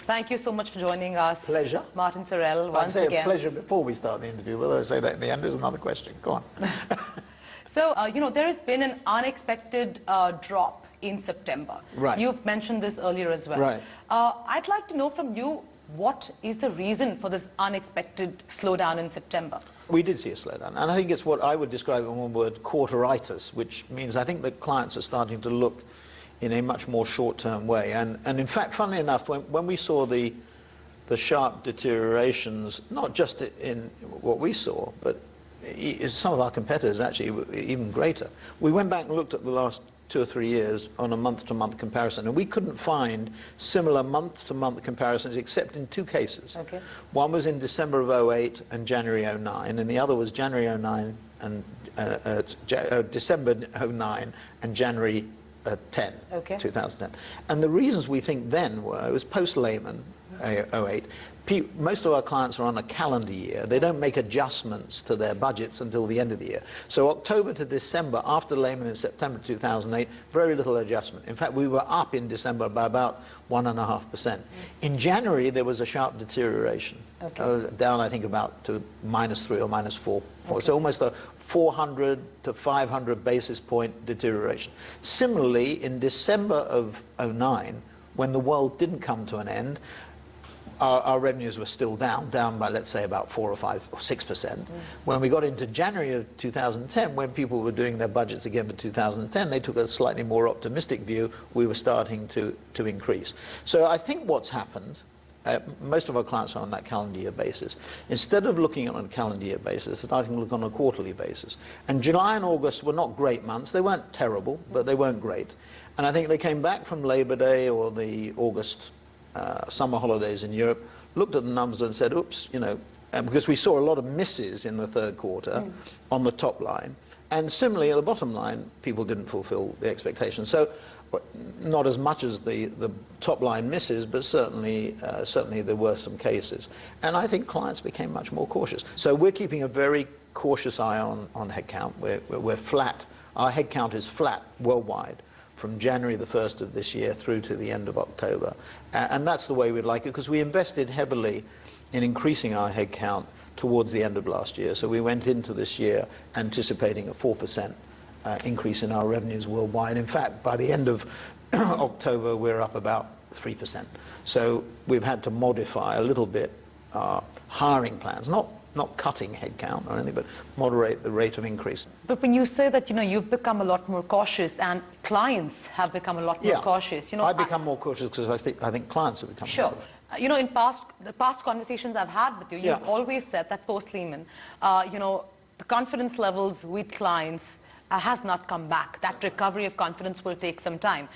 Thank you so much for joining us. Pleasure. Martin Sorrell, once I'd say again. a pleasure before we start the interview. Whether I say that in the end is another question. Go on. So, there has been an unexpected drop in September. Right. You've mentioned this earlier as well. Right. I'd like to know from you, what is the reason for this unexpected slowdown in September? We did see a slowdown, and I think it's what I would describe in one word, quarteritis, which means I think that clients are starting to look in a much more short-term way. And in fact, funnily enough, when we saw the sharp deteriorations, not just in what we saw, but some of our competitors actually were even greater. We went back and looked at the last 2 or 3 years on a month-to-month comparison, and we couldn't find similar month-to-month comparisons except in 2 cases. Okay. One was in December of 08 and January 09, and the other was January 09 and December 09 and January 10, okay. 2010. And the reasons we think then were, it was post-Lehman 08. Most of our clients are on a calendar year. They don't make adjustments to their budgets until the end of the year. So October to December, after Lehman in September 2008, very little adjustment. In fact, we were up in December by about 1.5%. In January, there was a sharp deterioration, okay. Down, I think, about to -3 or -4. Okay. So almost a 400 to 500 basis point deterioration. Similarly, in December of 09, when the world didn't come to an end, our revenues were still down by, let's say, about 4 or 5 or 6%. When we got into January of 2010, when people were doing their budgets again for 2010, they took a slightly more optimistic view. We were starting to increase. So I think what's happened, most of our clients are on that calendar year basis. Instead of looking on a calendar year basis, they're starting to look on a quarterly basis. And July and August were not great months. They weren't terrible, but they weren't great. And I think they came back from Labor Day or the August summer holidays in Europe, looked at the numbers and said, oops, because we saw a lot of misses in the third quarter on the top line. And similarly, at the bottom line, people didn't fulfill the expectations. So not as much as the top line misses, but certainly there were some cases. And I think clients became much more cautious. So we're keeping a very cautious eye on headcount. We're flat. Our headcount is flat worldwide from January the 1st of this year through to the end of October. And that's the way we'd like it, because we invested heavily in increasing our headcount towards the end of last year. So we went into this year anticipating a 4% increase in our revenues worldwide. In fact, by the end of October, we're up about 3%. So we've had to modify a little bit our hiring plans, not cutting headcount or anything, but moderate the rate of increase. But when you say that, you've become a lot more cautious and clients have become a lot more cautious, I've become more cautious because I think clients have become sure. more. In the past conversations I've had with you, you've always said that post-Lehman, the confidence levels with clients has not come back. That recovery of confidence will take some time.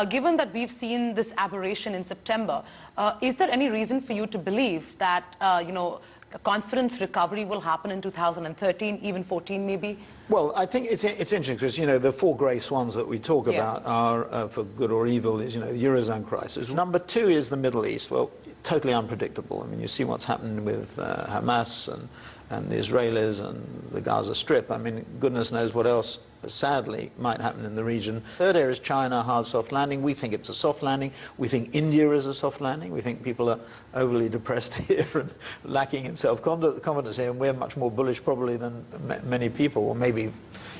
Given that we've seen this aberration in September, is there any reason for you to believe that, a confidence recovery will happen in 2013, even 14 maybe? Well, I think it's interesting because, the 4 grey swans that we talk about are, for good or evil, is, the Eurozone crisis. Number 2 is the Middle East. Well, totally unpredictable. I mean, you see what's happened with Hamas and the Israelis and the Gaza Strip. I mean, goodness knows what else, sadly, might happen in the region. Third area is China, hard soft landing. We think it's a soft landing. We think India is a soft landing. We think people are overly depressed here and lacking in self-confidence here, and we're much more bullish probably than many people, or maybe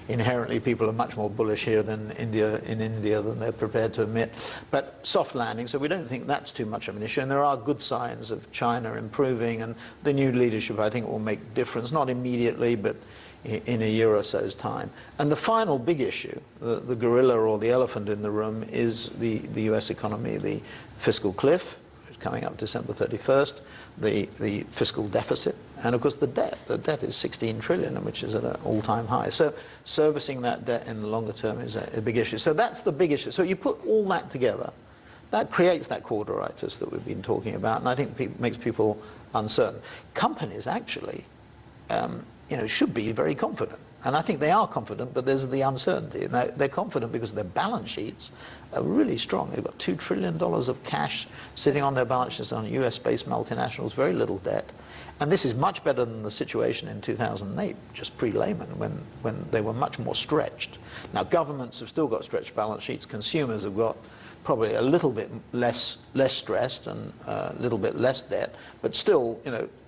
inherently people are much more bullish here than in India than they're prepared to admit. But soft landing, so we don't think that's too much of an issue. And there are good signs of China improving, and the new leadership, I think, will make a difference, not immediately, but in a year or so's time. And the final big issue, the gorilla or the elephant in the room, is the US economy, the fiscal cliff, coming up December 31st, the fiscal deficit, and of course the debt. The debt is 16 trillion, which is at an all-time high. So servicing that debt in the longer term is a big issue. So that's the big issue. So you put all that together, that creates that quarteritis that we've been talking about, and I think makes people uncertain. Companies actually should be very confident. And I think they are confident, but there's the uncertainty. And they're confident because their balance sheets are really strong. They've got $2 trillion of cash sitting on their balance sheets on US-based multinationals, very little debt. And this is much better than the situation in 2008, just pre-Lehman, when they were much more stretched. Now, governments have still got stretched balance sheets. Consumers have got probably a little bit less stressed and a little bit less debt, but still,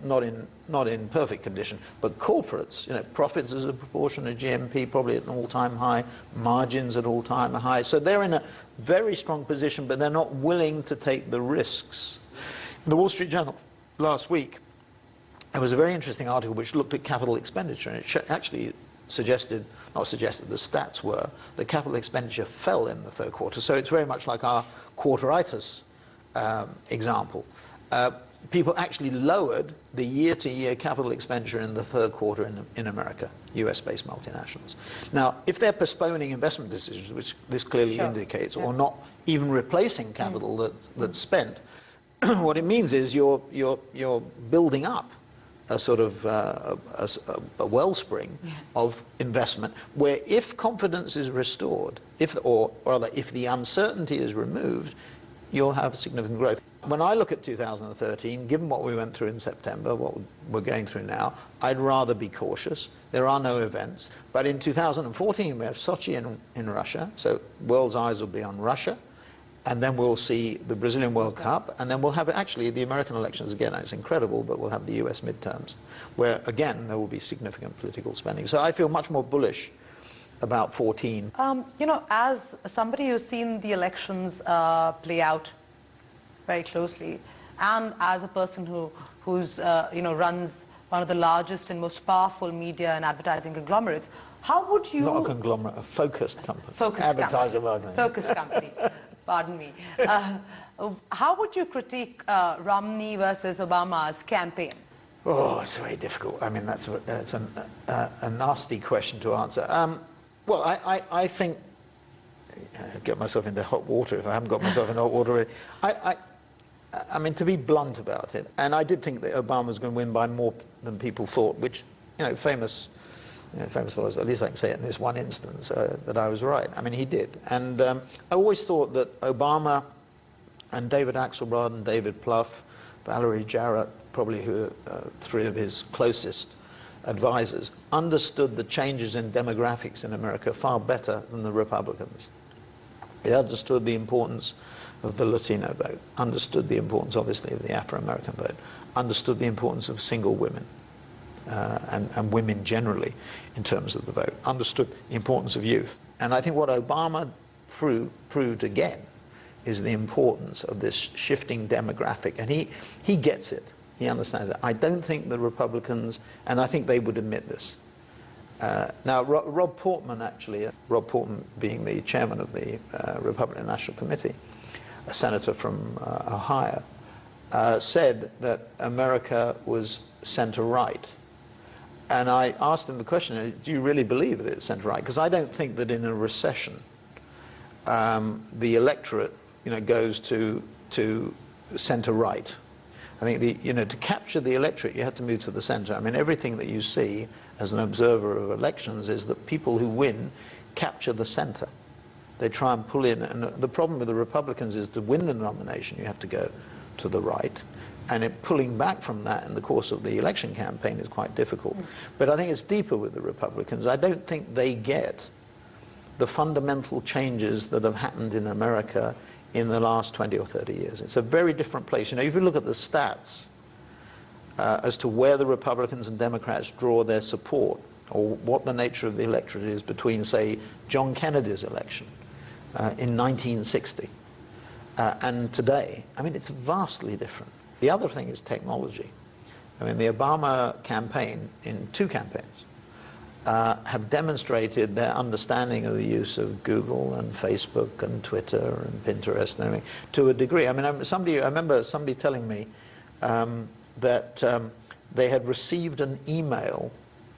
not in perfect condition. But corporates, profits as a proportion of GNP probably at an all-time high, margins at all-time high. So they're in a very strong position, but they're not willing to take the risks. In the Wall Street Journal last week, there was a very interesting article which looked at capital expenditure, and it actually the stats were that capital expenditure fell in the third quarter. So it's very much like our quarteritis example. People actually lowered the year-to-year capital expenditure in the third quarter in America, US-based multinationals. Now, if they're postponing investment decisions, which this clearly indicates, or not even replacing capital that's spent, what it means is you're building up a sort of a wellspring of investment, where if confidence is restored, or rather if the uncertainty is removed, you'll have significant growth. When I look at 2013, given what we went through in September, what we're going through now, I'd rather be cautious. There are no events. But in 2014, we have Sochi in Russia, so world's eyes will be on Russia. And then we'll see the Brazilian World Cup, and then we'll have actually the American elections again. It's incredible, but we'll have the US midterms, where again there will be significant political spending. So I feel much more bullish about 14. As somebody who's seen the elections play out very closely, and as a person who's runs one of the largest and most powerful media and advertising conglomerates, how would you... Not a conglomerate, a focused company. Focused Advertiser company. Focused company. Pardon me. How would you critique Romney versus Obama's campaign? Oh, it's very difficult. I mean, that's a nasty question to answer. Well, I think... I get myself into hot water if I haven't got myself in hot water already. I mean, to be blunt about it, and I did think that Obama was going to win by more than people thought, which, famous lawyers, at least I can say it in this one instance, that I was right. I mean, he did. And I always thought that Obama and David Axelrod and David Plouffe, Valerie Jarrett, probably who are three of his closest advisors, understood the changes in demographics in America far better than the Republicans. They understood the importance of the Latino vote, understood the importance, obviously, of the Afro-American vote, understood the importance of single women, and women generally in terms of the vote, understood the importance of youth. And I think what Obama proved again is the importance of this shifting demographic. And he gets it. He understands it. I don't think the Republicans, and I think they would admit this. Now, Rob Portman, actually, Rob Portman being the chairman of the Republican National Committee, a senator from Ohio, said that America was center-right. And I asked him the question, do you really believe that it's center-right? Because I don't think that in a recession, the electorate, goes to center-right. I think to capture the electorate, you have to move to the center. I mean, everything that you see as an observer of elections is that people who win capture the center. They try and pull in, and the problem with the Republicans is to win the nomination, you have to go to the right. And pulling back from that in the course of the election campaign is quite difficult. But I think it's deeper with the Republicans. I don't think they get the fundamental changes that have happened in America in the last 20 or 30 years. It's a very different place. If you look at the stats as to where the Republicans and Democrats draw their support, or what the nature of the electorate is between, say, John Kennedy's election in 1960 and today, I mean, it's vastly different. The other thing is technology. I mean, the Obama campaign, in two campaigns, have demonstrated their understanding of the use of Google and Facebook and Twitter and Pinterest and everything to a degree. I mean, I remember somebody telling me that they had received an email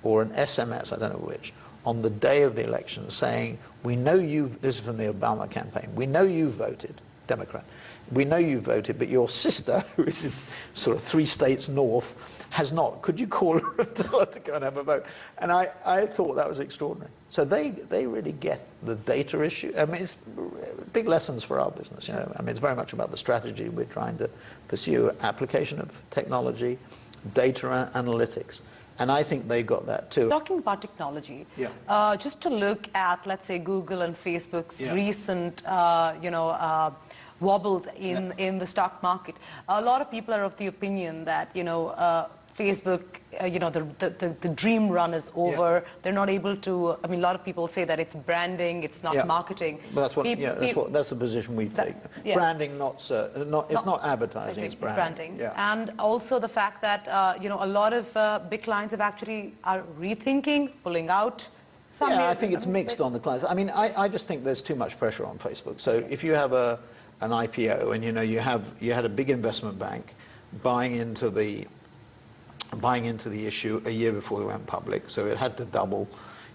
or an SMS, I don't know which, on the day of the election saying, we know this is from the Obama campaign, we know you voted Democrat. We know you voted, but your sister, who is in sort of 3 states north, has not. Could you call her and tell her to go and have a vote? And I thought that was extraordinary. So they really get the data issue. I mean, it's big lessons for our business. You know, I mean, it's very much about the strategy we're trying to pursue, application of technology, data analytics. And I think they got that too. Talking about technology, just to look at, let's say, Google and Facebook's recent, wobbles in the stock market. A lot of people are of the opinion that, Facebook, the dream run is over. They're not able to, I mean, a lot of people say that it's branding, it's not marketing. But that's the position we've taken. Branding, it's not advertising, it's branding. And also the fact that, a lot of big clients are rethinking, pulling out. I think it's mixed on the clients. I mean, I just think there's too much pressure on Facebook. So if you have an IPO and, you had a big investment bank buying into the issue a year before they went public, so it had to double,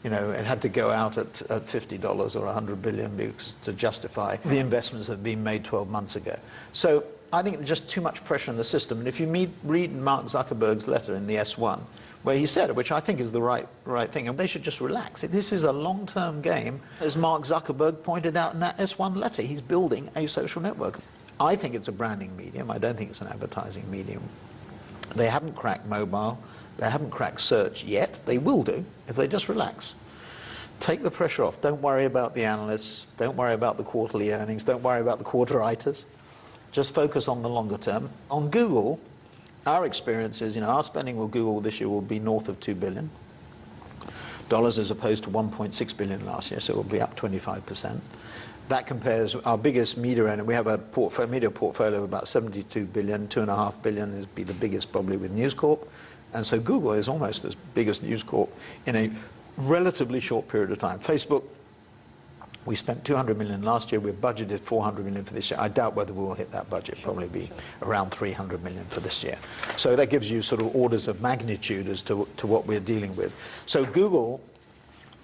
it had to go out at $50 or $100 billion because to justify the investments that had been made 12 months ago. So I think there's just too much pressure in the system. And if you read Mark Zuckerberg's letter in the S1, where he said, which I think is the right thing, and they should just relax. This is a long-term game, as Mark Zuckerberg pointed out in that S1 letter. He's building a social network. I think it's a branding medium. I don't think it's an advertising medium. They haven't cracked mobile. They haven't cracked search yet. They will do if they just relax. Take the pressure off. Don't worry about the analysts. Don't worry about the quarterly earnings. Don't worry about the quarteritis. Just focus on the longer term. On Google, our experience is, our spending with Google this year will be north of $2 billion as opposed to $1.6 billion last year, so it will be up 25%. That compares, our biggest media owner, we have a media portfolio of about 72 billion, 2.5 billion is be the biggest probably with News Corp. And so Google is almost as big as News Corp in a relatively short period of time. Facebook, we spent 200 million last year, we've budgeted 400 million for this year. I doubt whether we will hit that budget, probably be around 300 million for this year. So that gives you sort of orders of magnitude as to what we're dealing with. So Google,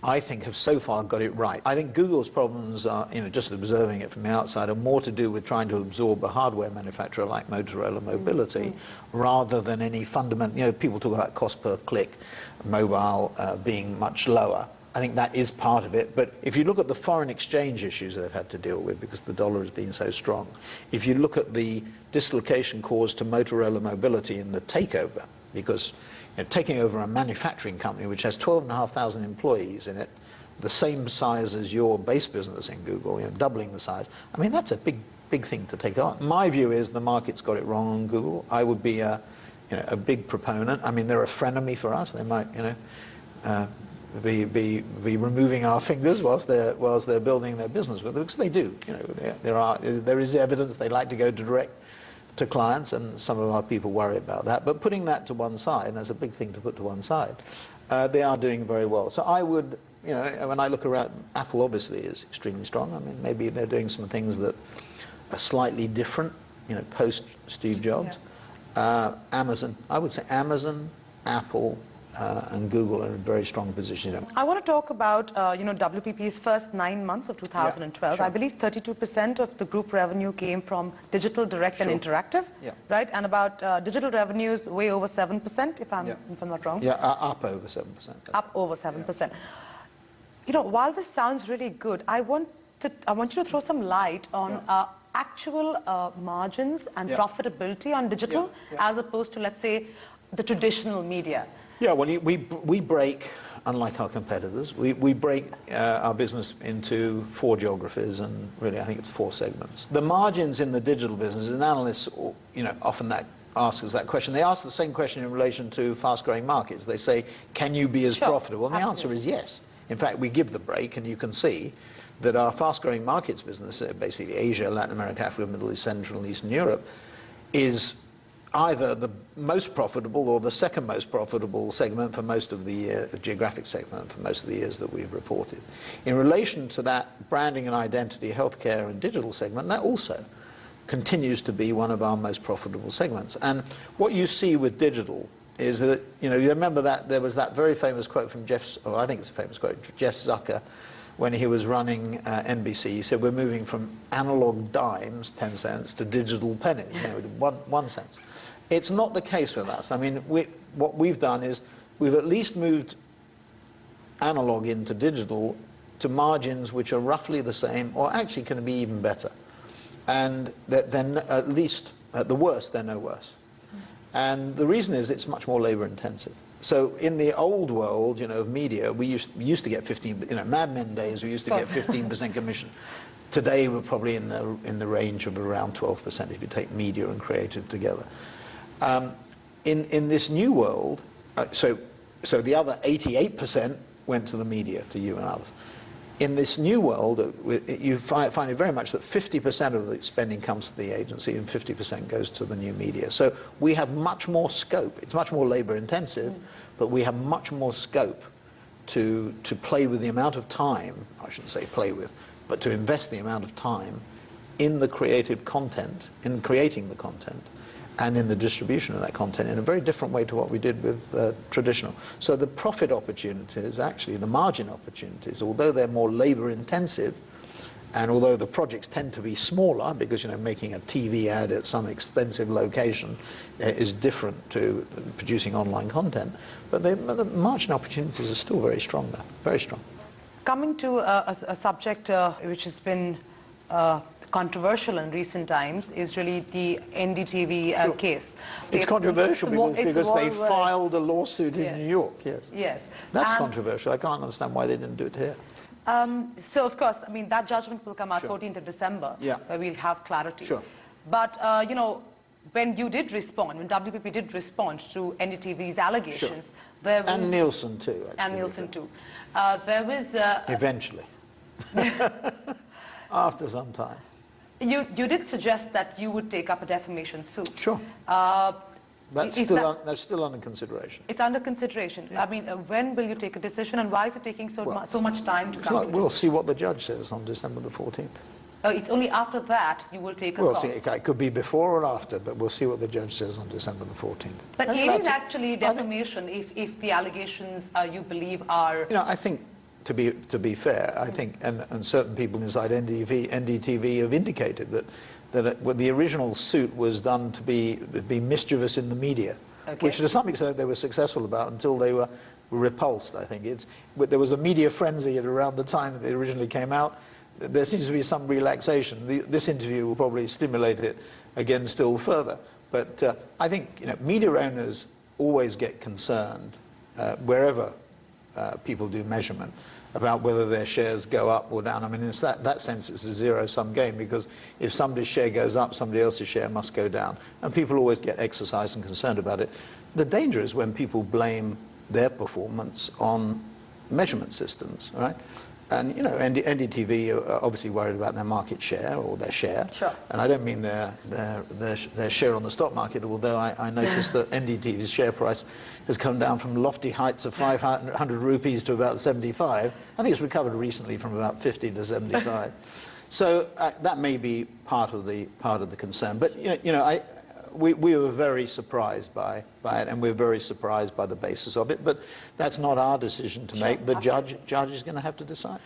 I think, have so far got it right. I think Google's problems are, just observing it from the outside, are more to do with trying to absorb a hardware manufacturer like Motorola Mobility, rather than any fundamental, people talk about cost per click, mobile being much lower. I think that is part of it. But if you look at the foreign exchange issues they've had to deal with because the dollar has been so strong, if you look at the dislocation caused to Motorola Mobility in the takeover, because taking over a manufacturing company which has 12,500 employees in it, the same size as your base business in Google, doubling the size. I mean, that's a big thing to take on. My view is the market's got it wrong on Google. I would be a big proponent. I mean, they're a frenemy for us. They might, be removing our fingers whilst they're building their business with it, because they do. There is evidence they like to go direct to clients, and some of our people worry about that. But putting that to one side, and that's a big thing to put to one side, they are doing very well. So I would, when I look around, Apple obviously is extremely strong. I mean, maybe they're doing some things that are slightly different, post Steve Jobs. Amazon, I would say Amazon, Apple, and Google are in a very strong position. I want to talk about WPP's first 9 months of 2012. I believe 32% of the group revenue came from digital, direct, and interactive, right? And about digital revenues way over 7%, if I'm not wrong. Up over 7%. Up over 7%. While this sounds really good, I want you to throw some light on actual margins and profitability on digital, as opposed to, let's say, the traditional media. Well, we break, unlike our competitors, we break our business into 4 geographies, and really I think it's 4 segments. The margins in the digital business, and analysts, often ask us that question. They ask the same question in relation to fast-growing markets. They say, can you be as profitable? And the answer is yes. In fact, we give the break, and you can see that our fast-growing markets business, basically Asia, Latin America, Africa, Middle East, Central and Eastern Europe, is either the most profitable or the second most profitable segment for most of the year, the geographic segment for most of the years that we've reported. In relation to that branding and identity, healthcare and digital segment, that also continues to be one of our most profitable segments. And what you see with digital is that, you remember that there was that very famous quote from I think it's a famous quote, Jeff Zucker, when he was running NBC. He said, we're moving from analog dimes, 10 cents, to digital pennies, 1 cent. It's not the case with us. I mean, what we've done is we've at least moved analog into digital to margins which are roughly the same, or actually can be even better. And then at least, at the worst, they're no worse. And the reason is it's much more labor intensive. So in the old world, you know, of media, we used to get 15, you know, Mad Men days, we used to get 15% commission. Today we're probably in the range of around 12% if you take media and creative together. In this new world, so the other 88% went to the media, to you and others. In this new world, you find it very much that 50% of the spending comes to the agency and 50% goes to the new media. So we have much more scope. It's much more labor intensive, but we have much more scope to play with the amount of time, I shouldn't say play with, but to invest the amount of time in the creative content, in creating the content, and in the distribution of that content in a very different way to what we did with traditional. So the profit opportunities, actually the margin opportunities, although they're more labor intensive, and although the projects tend to be smaller, because, you know, making a TV ad at some expensive location is different to producing online content, but the margin opportunities are still very strong there, very strong. Coming to a subject which has been controversial in recent times is really the NDTV case. It's controversial because they filed a lawsuit in New York, yes. Yes. That's controversial. I can't understand why they didn't do it here. So, of course, I mean, that judgment will come out 14th of December, where we'll have clarity. Sure. But, you know, when you did respond, when WPP did respond to NDTV's allegations, there was... And Nielsen too, actually. And Nielsen too. There was... Eventually. After some time. You did suggest that you would take up a defamation suit. Sure. That's still under consideration. It's under consideration. Yeah. I mean, when will you take a decision, and why is it taking so much time to come to We'll see what the judge says on December the 14th. It's only after that you will take a call. We'll see. It could be before or after, but we'll see what the judge says on December the 14th. But it is actually defamation if the allegations you believe are... You know, I think, to be fair, I think, and certain people inside NDTV have indicated that the original suit was done to be mischievous in the media, which to some extent they were successful about until they were repulsed, I think. There was a media frenzy at around the time that they originally came out. There seems to be some relaxation. This interview will probably stimulate it again still further. But I think, you know, media owners always get concerned wherever people do measurement about whether their shares go up or down. I mean, in that sense, it's a zero-sum game, because if somebody's share goes up, somebody else's share must go down. And people always get exercised and concerned about it. The danger is when people blame their performance on measurement systems, right? And, you know, NDTV are obviously worried about their market share, or their share. Sure. And I don't mean their share on the stock market, although I noticed that NDTV's share price has come down from lofty heights of 500 rupees to about 75. I think it's recovered recently from about 50 to 75. So that may be part of the concern. But, you know, we were very surprised by it, and we're very surprised by the basis of it. But that's not our decision to make. The judge is going to have to decide.